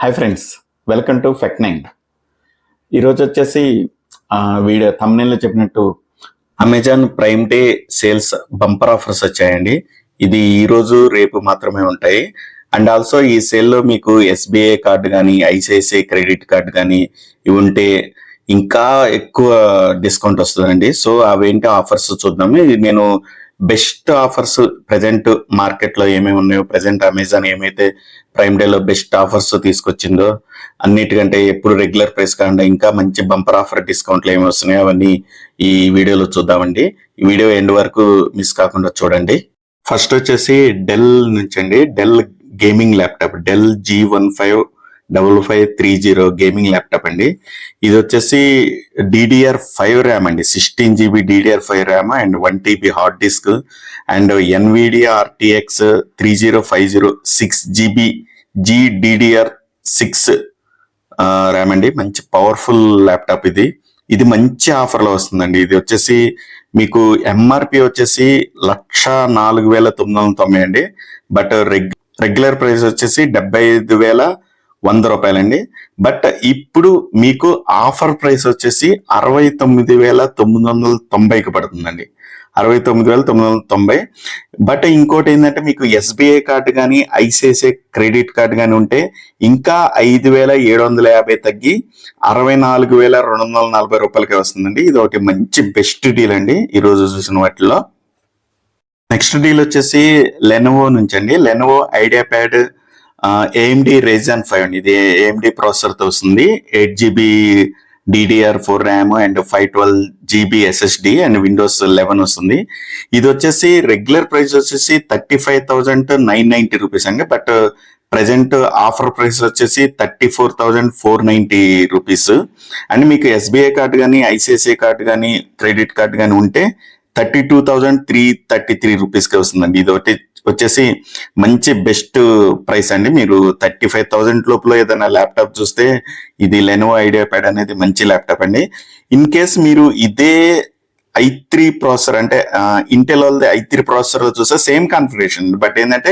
Hi friends, welcome to ఫెక్9. ఈరోజు వచ్చేసి వీడియో థంబ్నెయిల్లో చెప్పినట్టు Amazon Prime day sales bumper offers వచ్చాయండి. ఇది ఈరోజు రేపు మాత్రమే ఉంటాయి. అండ్ ఆల్సో ఈ సేల్లో మీకు ఎస్బీఐ కార్డు కానీ ఐసిఐసిఐ క్రెడిట్ కార్డు కానీ ఇవి ఉంటే ఇంకా ఎక్కువ డిస్కౌంట్ వస్తుందండి. సో అవేంటి ఆఫర్స్ చూద్దాము. ఇది నేను బెస్ట్ ఆఫర్స్ ప్రజెంట్ మార్కెట్లో ఏమేమి ఉన్నాయో, ప్రజెంట్ అమెజాన్ ఏమైతే ప్రైమ్ డేలో బెస్ట్ ఆఫర్స్ తీసుకొచ్చిందో అన్నిటికంటే ఎప్పుడు రెగ్యులర్ ప్రైస్ కాకుండా ఇంకా మంచి బంపర్ ఆఫర్ డిస్కౌంట్లు ఏమి వస్తున్నాయో అవన్నీ ఈ వీడియోలో చూద్దామండి. ఈ వీడియో ఎండ్ వరకు మిస్ కాకుండా చూడండి. ఫస్ట్ వచ్చేసి డెల్ నుంచి అండి. Dell gaming laptop, Dell G155530 gaming laptop అండి. ఇది వచ్చేసి DDR5 ర్యామ్ అండి, 16 GB DDR5 RAM and 1 TB hard disk and NVIDIA RTX 3050 6 GB GDDR6 RAM అండి. మంచి పవర్ఫుల్ ల్యాప్టాప్ ఇది. ఇది మంచి ఆఫర్లో వస్తుందండి. ఇది వచ్చేసి మీకు MRP వచ్చేసి 1,04,990 అండి. బట్ రెగ్యులర్ ప్రైస్ వచ్చేసి 75,100 రూపాయలండి. బట్ ఇప్పుడు మీకు ఆఫర్ ప్రైస్ వచ్చేసి 69,990కి పడుతుందండి. 69,990. బట్ ఇంకోటి ఏంటంటే మీకు ఎస్బీఐ కార్డు కానీ ఐసిఐసిఐ క్రెడిట్ కార్డు కానీ ఉంటే ఇంకా 5,750 తగ్గి 64,240 రూపాయలకే వస్తుందండి. ఇది ఒకటి మంచి బెస్ట్ డీల్ అండి ఈరోజు చూసిన వాటిలో. నెక్స్ట్ డీల్ వచ్చేసి లెనోవో నుంచి అండి. Lenovo idea pad AMD Ryzen 5 అండి. ఇది AMD ప్రాసెసర్తో వస్తుంది. 8 GB DDR4 RAM and 512 GB SSD and Windows 11 వస్తుంది. ఇది వచ్చేసి రెగ్యులర్ ప్రైస్ వచ్చేసి 35,990 రూపీస్ అండి. బట్ ప్రజెంట్ ఆఫర్ ప్రైస్ వచ్చేసి 34,490 రూపీస్. అండ్ మీకు ఎస్బీఐ కార్డు కానీ ఐసిఐసిఐ కార్డు కానీ క్రెడిట్ కార్డు కానీ ఉంటే 32,333 రూపీస్కి వస్తుందండి. ఇది ఒకటి వచ్చేసి మంచి బెస్ట్ ప్రైస్ అండి. మీరు 35,000 లోపల ఏదైనా ల్యాప్టాప్ చూస్తే ఇది లెనోవో ఐడియా ప్యాడ్ అనేది మంచి ల్యాప్టాప్ అండి. ఇన్ కేస్ మీరు ఇదే i3 ప్రాసెసర్ అంటే ఇంటెల్ వాళ్ళది i3 ప్రాసెసర్ చూస్తే సేమ్ కాన్ఫిగరేషన్, బట్ ఏంటంటే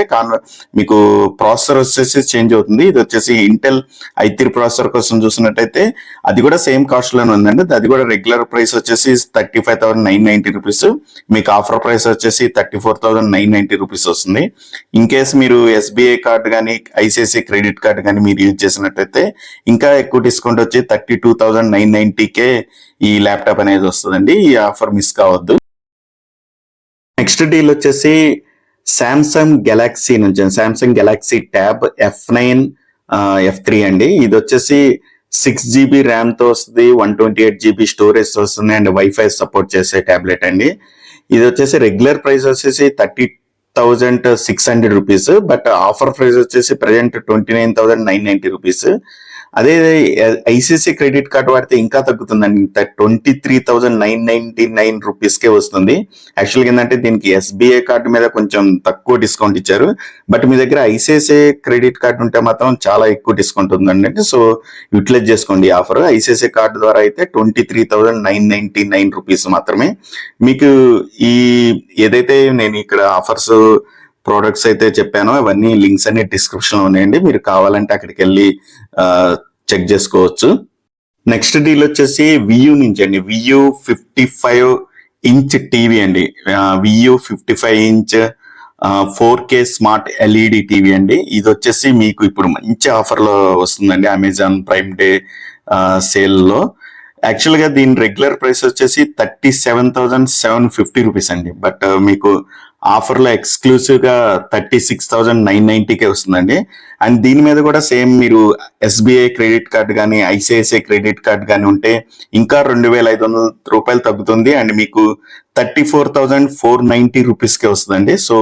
మీకు ప్రాసెసర్ వచ్చేసి చేంజ్ అవుతుంది. ఇది వచ్చేసి ఇంటెల్ i3 ప్రాసెసర్ కోసం చూసినట్టయితే అది కూడా సేమ్ కాస్ట్ లోనే ఉందండి. అది కూడా రెగ్యులర్ ప్రైస్ వచ్చేసి 35,990 రూపీస్. మీకు ఆఫర్ ప్రైస్ వచ్చేసి 34,990 రూపీస్ వస్తుంది. ఇన్ కేస్ మీరు ఎస్బీఐ కార్డు కానీ ఐసిఐసిఐ క్రెడిట్ కార్డు కానీ మీరు యూజ్ చేసినట్టయితే ఇంకా ఎక్కువ డిస్కౌంట్ వచ్చి 32,990కే ఈ ల్యాప్టాప్ అనేది వస్తుందండి. ఈ ఆఫర్ మిస్ కావద్దు. నెక్స్ట్ డీల్ వచ్చేసి సామ్సంగ్ గెలాక్సీ నుంచి, Samsung Galaxy tab F9 F3 అండి. ఇది వచ్చేసి 6 GB ర్యామ్ తో వస్తుంది, 128 GB స్టోరేజ్ వస్తుంది అండ్ వైఫై సపోర్ట్ చేసే టాబ్లెట్ అండి. ఇది వచ్చేసి రెగ్యులర్ ప్రైస్ వచ్చేసి 30,600 రూపీస్. బట్ ఆఫర్ ప్రైస్ వచ్చేసి ప్రజెంట్ 29,990 రూపీస్. అదే ఐసిఐసిఐ క్రెడిట్ కార్డు వాడితే ఇంకా తగ్గుతుందండి. 23,999 రూపీస్కే వస్తుంది. యాక్చువల్గా ఏంటంటే దీనికి ఎస్బీఐ కార్డు మీద కొంచెం తక్కువ డిస్కౌంట్ ఇచ్చారు. బట్ మీ దగ్గర ఐసిఐసిఐ క్రెడిట్ కార్డు ఉంటే మాత్రం చాలా ఎక్కువ డిస్కౌంట్ ఉందండి. సో యూటిలైజ్ చేసుకోండి ఈ ఆఫర్. ఐసిఐసిఐ కార్డు ద్వారా అయితే 23,999 రూపీస్ మాత్రమే. మీకు ఈ ఏదైతే నేను ఇక్కడ ఆఫర్స్ ప్రోడక్ట్స్ అయితే చెప్పానో అవన్నీ లింక్స్ అన్ని డిస్క్రిప్షన్ లో ఉన్నాయండి. మీరు కావాలంటే అక్కడికి వెళ్ళి చెక్ చేసుకోవచ్చు. నెక్స్ట్ డీల్ వచ్చేసి వియూ నుంచి అండి. వియూ 55 ఇంచ్ టీవీ అండి. వియూ 55 inch 4K smart LED TV అండి. ఇది వచ్చేసి మీకు ఇప్పుడు మంచి ఆఫర్ లో వస్తుందండి అమెజాన్ ప్రైమ్ డే సేల్ లో. యాక్చువల్ గా దీని రెగ్యులర్ ప్రైస్ వచ్చేసి 37,750 రూపీస్ అండి. బట్ మీకు ఆఫర్ లో ఎక్స్క్లూసివ్ గా 36,990కే వస్తుందండి. అండ్ దీని మీద కూడా సేమ్ మీరు ఎస్బీఐ క్రెడిట్ కార్డు కానీ ఐసిఐసిఐ క్రెడిట్ కార్డు కానీ ఉంటే ఇంకా 2,500 రూపాయలు తగ్గుతుంది అండ్ మీకు 34,490 రూపీస్కే వస్తుందండి. సో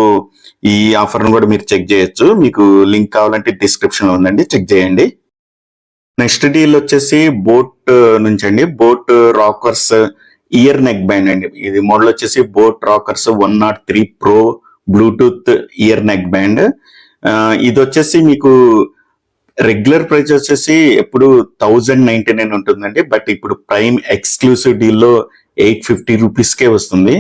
ఈ ఆఫర్ ను కూడా మీరు చెక్ చేయొచ్చు. మీకు లింక్ కావాలంటే డిస్క్రిప్షన్ లో ఉందండి, చెక్ చేయండి. నెక్స్ట్ డీల్ వచ్చేసి బోట్ నుంచి అండి. Boat rockers year neck band అండి. ఇది మోడల్ వచ్చేసి boat rockers 103 pro Bluetooth year neck band. ఇది వచ్చేసి మీకు రెగ్యులర్ ప్రైస్ వచ్చేసి ఎప్పుడు 1,099 ఉంటుందండి. బట్ ఇప్పుడు ప్రైమ్ ఎక్స్క్లూసివ్ డీల్లో 850 రూపీస్కే వస్తుంది.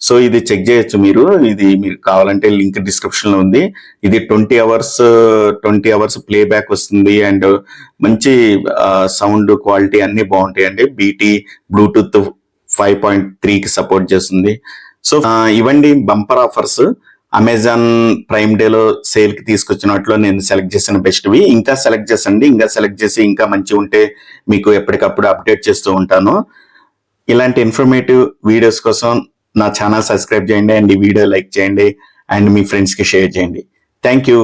సో ఇది చెక్ చేయొచ్చు మీరు. ఇది మీకు కావాలంటే లింక్ డిస్క్రిప్షన్ లో ఉంది. ఇది 20 అవర్స్ ప్లే బ్యాక్ వస్తుంది అండ్ మంచి సౌండ్ క్వాలిటీ అన్ని బాగుంటాయండి. బీటీ బ్లూటూత్ 5.3 కి సపోర్ట్ చేస్తుంది. సో ఇవండి bumper offers Amazon Prime day లో సేల్ కి తీసుకొచ్చినట్లు నేను సెలెక్ట్ చేసిన బెస్ట్వి. ఇంకా సెలెక్ట్ చేసి ఇంకా మంచి ఉంటే మీకు ఎప్పటికప్పుడు అప్డేట్ చేస్తూ ఉంటాను. ఇలాంటి ఇన్ఫర్మేటివ్ వీడియోస్ కోసం నా ఛానల్ సబ్స్క్రైబ్ చేయండి అండ్ ఈ వీడియో లైక్ చేయండి అండ్ మీ ఫ్రెండ్స్ కి షేర్ చేయండి. Thank you.